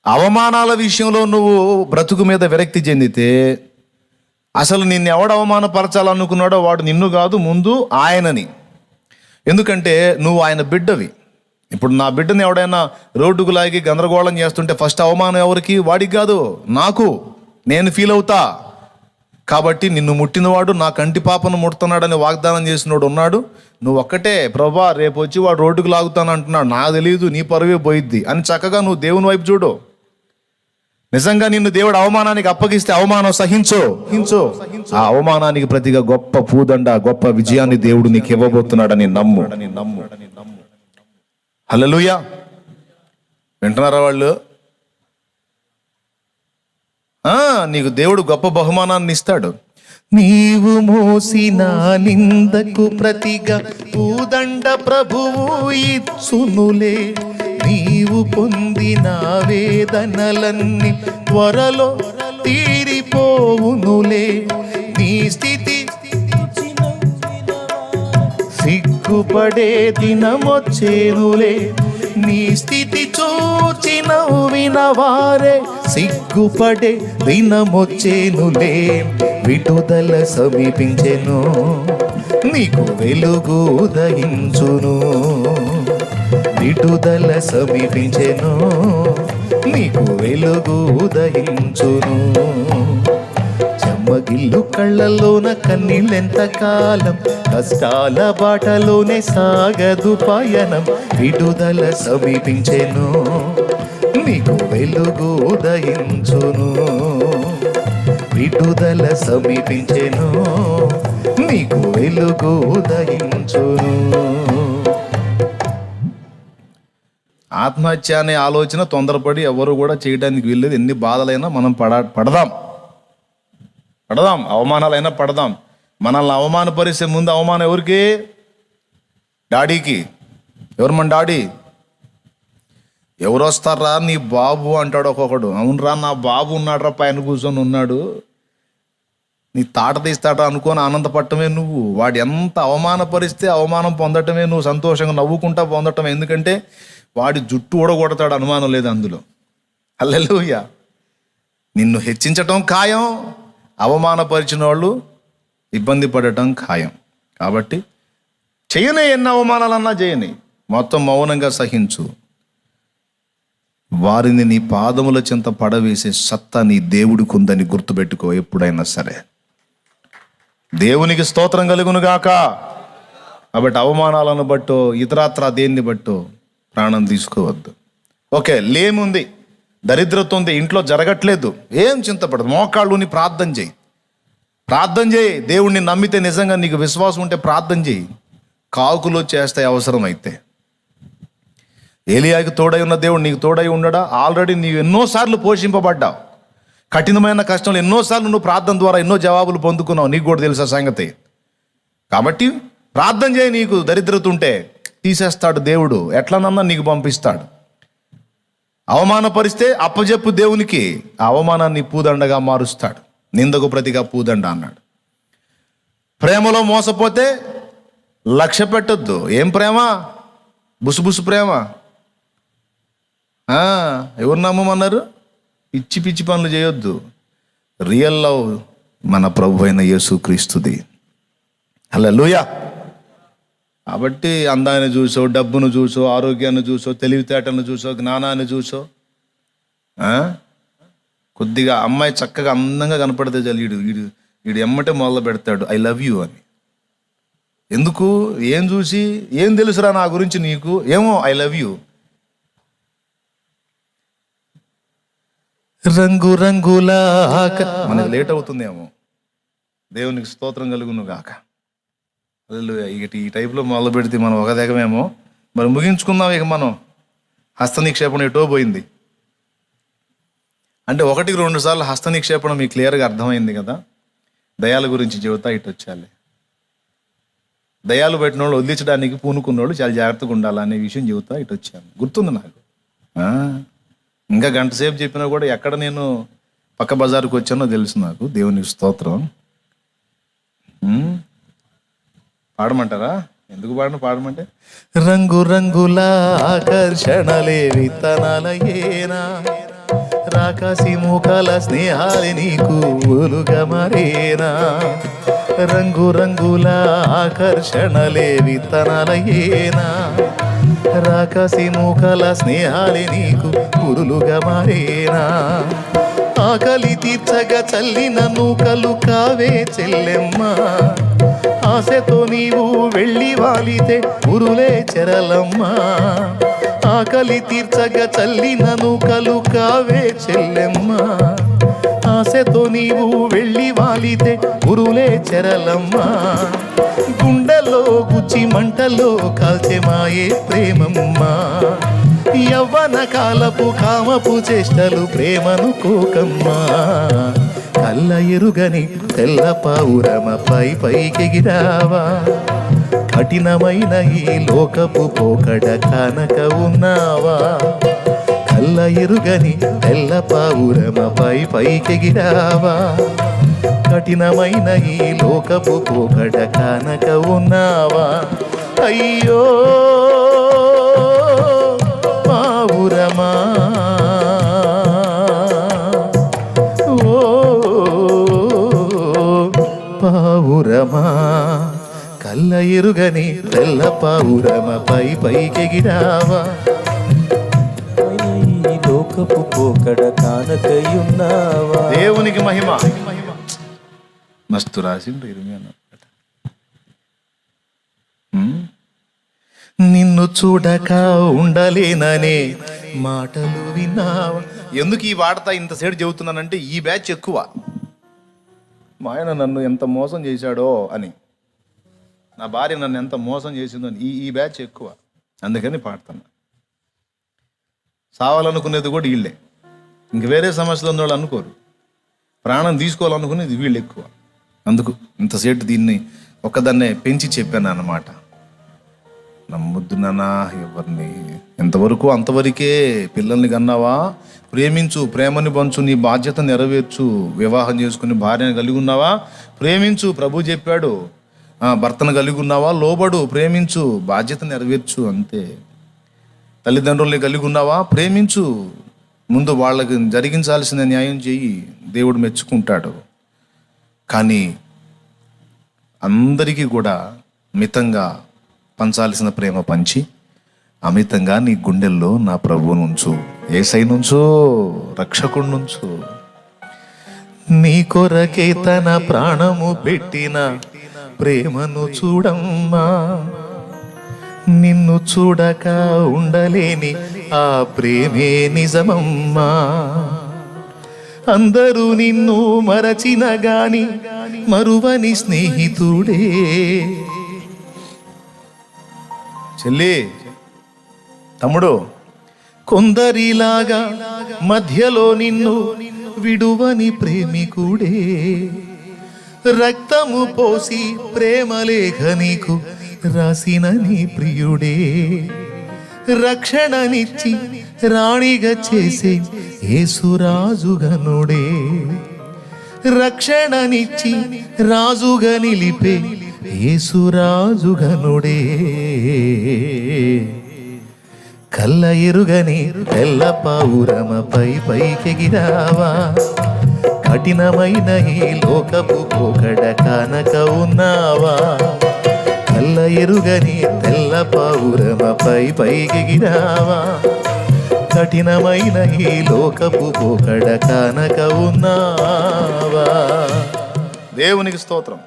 అవమానాల విషయంలో నువ్వు బ్రతుకు మీద విరక్తి చెందితే అసలు నిన్ను ఎవడు అవమానపరచాలనుకున్నాడో వాడు నిన్ను కాదు, ముందు ఆయనని. ఎందుకంటే నువ్వు ఆయన బిడ్డవి. ఇప్పుడు నా బిడ్డని ఎవడైనా రోడ్డుకు లాగి గందరగోళం చేస్తుంటే ఫస్ట్ అవమానం ఎవరికి? వాడికి కాదు, నాకు. నేను ఫీల్ అవుతా. కాబట్టి నిన్ను ముట్టినవాడు నా కంటి పాపను ముడుతున్నాడని వాగ్దానం చేసినోడు ఉన్నాడు. నువ్వు ఒక్కటే, ప్రభా రేపు వచ్చి వాడు రోడ్డుకు లాగుతాను అంటున్నాడు, నాకు తెలియదు, నీ పరువే పోయిద్ది అని చక్కగా నువ్వు దేవుని వైపు చూడు. నిజంగా నిన్ను దేవుడు అవమానానికి అప్పగిస్తే అవమానం సహించో. ఆ అవమానానికి ప్రతిగా గొప్ప పూదండ, గొప్ప విజయాన్ని దేవుడు నీకు ఇవ్వబోతున్నాడని నమ్ము. హల్లెలూయా. వింటున్నారా వాళ్ళు? నీకు దేవుడు గొప్ప బహుమానాన్ని ఇస్తాడు. నీవు మోసిన నిందకు ప్రతిగా పూదండ ప్రభువు ఇచ్చునులే. నీవు పొందిన వేదనలన్నీ త్వరలో తీరిపోవునులే. నీ స్థితి సిగ్గుపడే దినమొచ్చేనులే. నీ స్థితి చూచిన వినవారే సిగ్గుపడే దినమొచ్చేనులే. విడుదల సమీపించెను, నీకు వెలుగు ఉదయించును. విడుదల సమీపించెను, నీకు వెలుగు ఉదయించును. చెమ్మగిల్లు కళ్ళల్లోన కన్నీళ్ళెంత కాలం, కష్టాల బాటలోనే సాగదు పయనం. విడుదల సమీపించెను, నీకు వెలుగు ఉదయించును. విడుదల సమీపించెను, నీకు వెలుగు ఉదయించును. ఆత్మహత్య అనే ఆలోచన తొందరపడి ఎవరు కూడా చేయడానికి వీల్లేదు. ఎన్ని బాధలైనా మనం పడదాం, అవమానాలైనా పడదాం. మనల్ని అవమానపరిచే ముందు అవమానం ఎవరికి? డాడీకి. ఎవరు మన డాడీ? ఎవరు వస్తారా? నీ బాబు అంటాడు ఒక్కొక్కడు. అవునరా, నా బాబు ఉన్నాడురా, పైన కూర్చొని ఉన్నాడు, నీ తాట తీస్తాట అనుకొని ఆనందపడటమే నువ్వు. వాడు ఎంత అవమానపరిస్తే అవమానం పొందటమే నువ్వు సంతోషంగా నవ్వుకుంటా పొందటమే. ఎందుకంటే వాడి జుట్టు ఊడగొడతాడు, అనుమానం లేదు అందులో. హల్లెలూయా. నిన్ను హెచ్చించటం ఖాయం, అవమానపరిచిన వాళ్ళు ఇబ్బంది పడటం ఖాయం. కాబట్టి చేయని ఎన్ని అవమానాలన్నా చేయని, మొత్తం మౌనంగా సహించు. వారిని నీ పాదముల చెంత పడవేసే సత్తా నీ దేవుడికి ఉందని గుర్తుపెట్టుకో ఎప్పుడైనా సరే. దేవునికి స్తోత్రం కలుగునుగాక. కాబట్టి అవమానాలను బట్టో ఇతరాత్రా దేన్ని బట్టో ప్రాణం తీసుకోవద్దు. ఓకే, లేముంది, దరిద్రత ఉంది, ఇంట్లో జరగట్లేదు, ఏం చింతపడదు. మోకాళ్ళుని ప్రార్థన చేయి. దేవుణ్ణి నమ్మితే, నిజంగా నీకు విశ్వాసం ఉంటే ప్రార్థన చేయి. కాకులు చేస్తాయి అవసరమైతే. ఏలియాకి తోడై ఉన్న దేవుడు నీకు తోడై ఉండడా? ఆల్రెడీ నీవు ఎన్నోసార్లు పోషింపబడ్డావు. కఠినమైన కష్టంలో ఎన్నోసార్లు నువ్వు ప్రార్థన ద్వారా ఎన్నో జవాబులు పొందుకున్నావు. నీకు కూడా తెలుసా సంగతి. కాబట్టి ప్రార్థన చేయి. నీకు దరిద్రత ఉంటే తీసేస్తాడు దేవుడు, ఎట్లనన్నా నీకు పంపిస్తాడు. అవమానపరిస్తే అప్పజెప్పు దేవునికి, ఆ అవమానాన్ని పూదండగా మారుస్తాడు. నిందకు ప్రతిగా పూదండ అన్నాడు. ప్రేమలో మోసపోతే లక్ష్య పెట్టొద్దు. ఏం ప్రేమ? బుసుబుసు ప్రేమ. ఎవరు నమ్మమన్నారు? పిచ్చి పిచ్చి పనులు చేయొద్దు. రియల్ లవ్ మన ప్రభు అయిన యేసుక్రీస్తుది. హల్లెలూయా. కాబట్టి అందాన్ని చూసో, డబ్బును చూసో, ఆరోగ్యాన్ని చూసో, తెలివితేటలను చూసో, జ్ఞానాన్ని చూసో, కొద్దిగా అమ్మాయి చక్కగా అందంగా కనపడితే చాలు, వీడు ఎమ్మటే మొదలు పెడతాడు ఐ లవ్ యూ అని. ఎందుకు? ఏం చూసి? ఏం తెలుసురా నా గురించి నీకు? ఏమో ఐ లవ్ యూ. రంగు రంగుల మనకి లేట్ అవుతుందేమో. దేవునికి స్తోత్రం కలుగును గాక. ఇక ఈ టైప్లో మొదలు పెడితే మనం ఒక దగ్గమేమో. మరి ముగించుకుందాం. ఇక మనం హస్త నిక్షేపణ ఎటో పోయింది అంటే 1-2 సార్లు హస్త నిక్షేపణ మీకు క్లియర్గా అర్థమైంది కదా. దయాల గురించి చెబుతా ఇటు వచ్చాలి. దయాలు పెట్టిన వాళ్ళు వదిలించడానికి పూనుకున్న చాలా జాగ్రత్తగా ఉండాలనే విషయం చెబుతా ఇటు వచ్చాను. గుర్తుంది నాకు. ఇంకా గంట సేపు చెప్పినా కూడా ఎక్కడ నేను పక్క బజారుకు వచ్చానో తెలుసు నాకు. దేవునికి స్తోత్రం. పాడమంటారా? ఎందుకు పాడమంటే రంగు రంగుల ఆకర్షణలే విత్తనాల ఏనా రాకాసి మూకల స్నేహాలి నీకు ఊలుగా మరేనా, రంగు రంగుల ఆకర్షణలే విత్తనాలయ్యేనా, రాకాసి మూకల స్నేహాలి నీకు పురులుగా మారేనా, ఆకలి తీర్చగా చల్లిన నూకలు కావే చెల్లెమ్మ, ఆశతో నీవు వెళ్ళి వాలితే ఉరులే చెరలమ్మ, ఆకలి తీర్చగా చల్లిన నూకలు కావే చెల్లెమ్మ, ఆశతో నీవు వెళ్ళి వాలితే ఉరులే చెరలమ్మ, గుండెలో గుచ్చి మంటల్లో కాల్చే మాయే ప్రేమమ్మ, యవ్వన కాలపు కామపు చేష్టలు ప్రేమను కోకమ్మా, కళ్ళ ఎరుగని తెల్ల పావురమ పైకెగిరావా, కఠినమైన ఈ లోకపు పోకడ కానక ఉన్నావా, కళ్ళ ఎరుగని తెల్ల పావురమ పైకెగిరావా, కఠినమైన ఈ లోకపు పోకడ కానక ఉన్నావా, అయ్యో పావురమా, ఓ పావురమా, కళ్ళ ఎరుగని తెల్ల పావురమ పైకెగిరావా, ఈ లోకపు పోకడ కానకయున్నావా. దేవునికి మహిమ. మస్తు రాసిండు ఇర్మియా. నిన్ను చూడక ఉండలేననే మాటలు విన్నావా. ఎందుకు ఈ వార్త ఇంతసేపు చెబుతున్నానంటే ఈ బ్యాచ్ ఎక్కువ. మా ఆయన నన్ను ఎంత మోసం చేశాడో అని, నా భార్య నన్ను ఎంత మోసం చేసిందో అని ఈ బ్యాచ్ ఎక్కువ. అందుకని పాడుతున్నా. సావాలనుకునేది కూడా వీళ్ళే, ఇంక వేరే సమస్యలు ఉన్న వాళ్ళు అనుకోరు. ప్రాణం తీసుకోవాలనుకునేది వీళ్ళు ఎక్కువ. అందుకు ఇంతసేపు దీన్ని ఒక్కదాన్నే పెంచి చెప్పాను అన్నమాట. నమ్మొద్దు నాన్న ఎవరిని, ఎంతవరకు అంతవరకే. పిల్లల్ని కన్నావా, ప్రేమించు, ప్రేమని పంచు, నీ బాధ్యత నెరవేర్చు. వివాహం చేసుకుని భార్యను కలిగి ఉన్నావా, ప్రేమించు, ప్రభు చెప్పాడు. భర్తను కలిగి ఉన్నావా, లోబడు, ప్రేమించు, బాధ్యత నెరవేర్చు, అంతే. తల్లిదండ్రుల్ని కలిగి ఉన్నావా, ప్రేమించు, ముందు వాళ్ళకి జరిగించాల్సిన న్యాయం చెయ్యి, దేవుడు మెచ్చుకుంటాడు. కానీ అందరికీ కూడా మితంగా పంచాల్సిన ప్రేమ పంచి అమితంగా నీ గుండెల్లో నా ప్రభువు నుంచు, యేసై నుంచు, రక్షకుడి నుంచు. నీ కొరకే తన ప్రాణము పెట్టిన ప్రేమను చూడమ్మా, నిన్ను చూడక ఉండలేని ఆ ప్రేమే నిజమమ్మా. అందరూ నిన్ను మరచిన గాని మరువని స్నేహితుడే. చెల్లి, తమ్ముడు, కొందరిలాగా మధ్యలో నిన్ను విడువని ప్రేమికుడే. రక్తము పోసి ప్రేమలేఖ నీకు రాసిన నీ ప్రియుడే. రక్షణనిచ్చి రాణిగా చేసే యేసురాజుగనుడే. రక్షణనిచ్చి రాజుగా నిలిపే యేసురాజుగనుడే. కళ్ళ ఎరుగని తెల్ల పావురమ పైకెగిరావా, కఠినమైన ఈ లోకపు పోకడ కానక ఉన్నావా. కళ్ళ ఎరుగని తెల్ల పావురమ పైకెగిరావా, కఠినమైన ఈ లోకపు పోకడ కానక ఉన్నావా. దేవునికి స్తోత్రం.